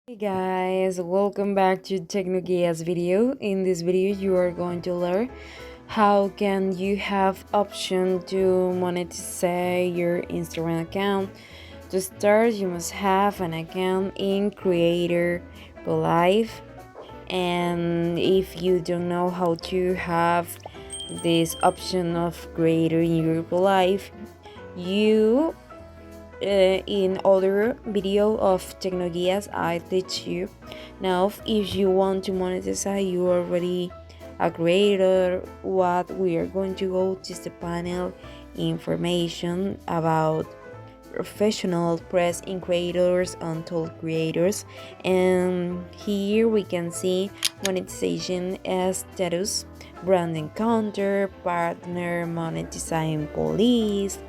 Hey guys, welcome back to Technogia's video. In this video you are going to learn how can you have option to monetize your Instagram account. To start, you must have an account in Creator Live, and if you don't know how to have this option of Creator in your life, you in other video of Technoguías I teach you. Now if you want to monetize, you already a creator. What we are going to go to the panel information about professional press in creators and tool creators, and here we can see monetization as status, brand encounter, partner, monetizing police,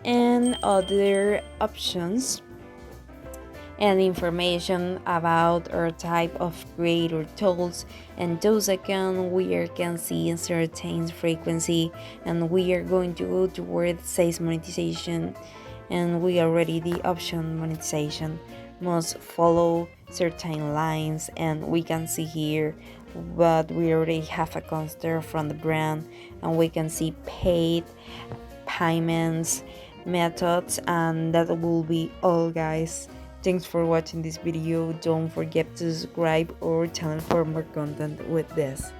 and other options and information about our type of creator tools. And those accounts we can see in certain frequency, and we are going to go toward sales monetization, and we already the option monetization must follow certain lines, and we can see here but we already have a consider from the brand, and we can see paid payments methods, and that will be all, guys. Thanks for watching this video. Don't forget to subscribe our channel for more content with this.